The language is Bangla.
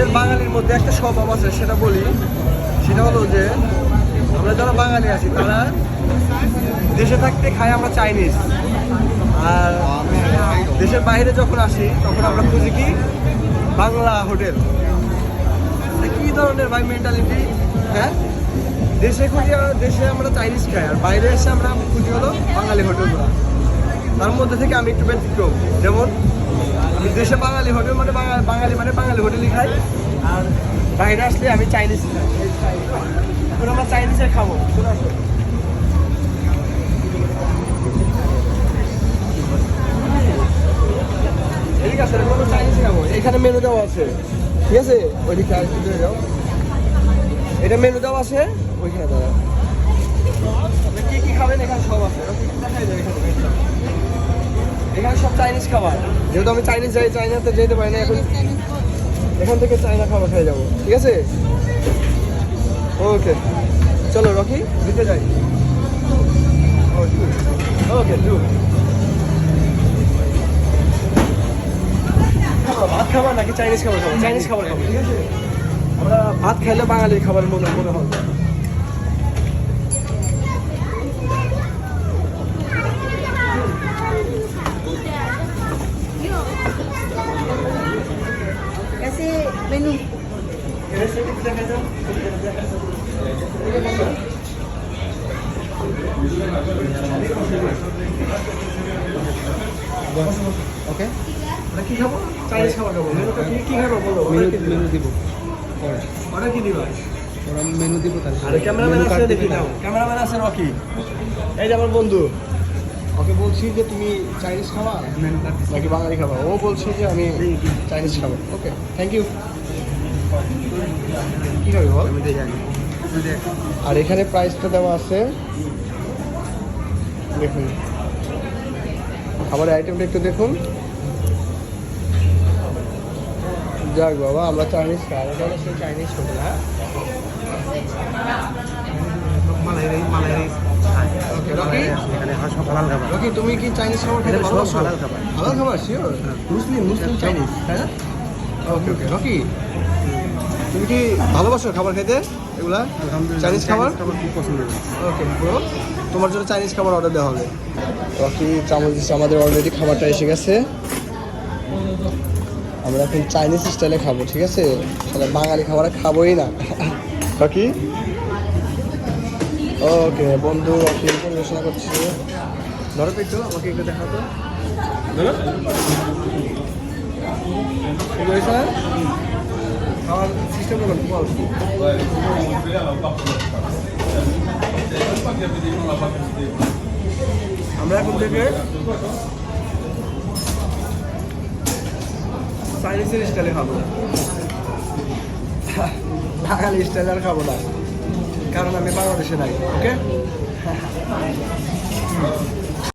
আমাদের বাঙালির মধ্যে একটা স্বভাব আছে, সেটা বলি। সেটা হলো যে আমরা যারা বাঙালি আছি তারা দেশে থাকতে খাই আমরা চাইনিজ, আর দেশের বাইরে যখন আসি তখন আমরা খুঁজি কি বাংলা হোটেল। কি ধরনের ভাই মেন্টালিটি? হ্যাঁ, দেশে আমরা চাইনিজ খাই, আর বাইরে এসে আমরা খুঁজি হলো বাঙালি হোটেলগুলো। তার মধ্যে থেকে আমি একটু ব্যতিক্রম। যেমন আমি দেশে বাঙালি হোটেল মানে বাঙালি হোটেলই খাই, আর বাইরে আসলে আমি চাইনিজ খাই। এখন আমরা চাইনিজে খাবো, চলে আসো। ঠিক আছে, আমরা চাইনিজ খাবো। এখানে মেনু দেওয়া আছে, ঠিক আছে? ওইদিকে আসতে যাও, এটা মেনু দেওয়া আছে ওইখানে দাঁড়া। কি কি খাবেন এখানে সব আছে, দেখাই যায় এখানে সব চাইনিজ খাবার। যেহেতু আমি চাইনিজ যাই, চাইনাতে যেতে পারি না, এখন এখান থেকে চাইনা খাবার খেয়ে যাবো, ঠিক আছে? ওকে, চলো রকি দিতে যাই। ওকে, ভাত খাবার নাকি চাইনিজ খাবার খাবো? চাইনিজ খাবার খাবো, ঠিক আছে? আমরা ভাত খাইলে বাঙালির খাবারের মনে হবে। कैसे मेनू ওকে, কি খাবো? চাইনিজ খাবার খাবো। মেনুটা কি খাবো বলো? মেনু দিব অর্ডার কি দিবা? ওরা মেনু দিব তাহলে। আরে ক্যামেরাম্যান আছে, দেখি নাও। ক্যামেরাম্যান আছে রকি, এই যে আমার বন্ধু। ওকে বলছি যে তুমি চাইনিজ খাবা মেনু কার্ড নাকি বাঙালি খাবা, ও বলছে যে আমি চাইনিজ খাবো। ওকে, থ্যাংক ইউ। কী খাবি বল? আমি দেখে আনি। আর এখানে প্রাইসটা দেওয়া আছে, দেখুন। খাবারের আইটেমটা একটু দেখুন। যাক বাবা, আমরা চাইনিজ খাই, এটা হলো সেই চাইনিজ হোটেল। হ্যাঁ, মালাই রাইস ওকে রকি, এখানে সব হালাল খাবার। রকি তুমি কি চাইনিজ খাবার খেতে এখানে সব ভালোবাসো? হালাল খাবার। হালাল খাবার, শিওর? মুসলিম চাইনিজ, তাই না? ওকে ওকে রকি, তুমি কি ভালোবাসো খাবার খেতে এগুলা? চাইনিজ খাবার খুব পছন্দ করি। ওকে ব্রো, তোমার জন্য চাইনিজ খাবার অর্ডার দেওয়া হবে। রকি চামচ দিচ্ছে, আমাদের অলরেডি খাবারটা এসে গেছে। আমরা এখন চাইনিজ স্টাইলে খাবো, ঠিক আছে? তাহলে বাঙালি খাবার খাবোই না। রকি, ওকে বন্ধু রকি পরিবেশনা করছে। ধরো তো একটু, আমাকে একটু দেখাও তো। ধরো, ঠিক হয়েছে? খাওয়ার সিস্টেম করুন বল। আমরা এখন থেকে চাইনিজের স্টাইলে খাবো, বাঙালি স্টাইলে আর খাবো না, কারণ আমি বাংলাদেশে নাই। ওকে।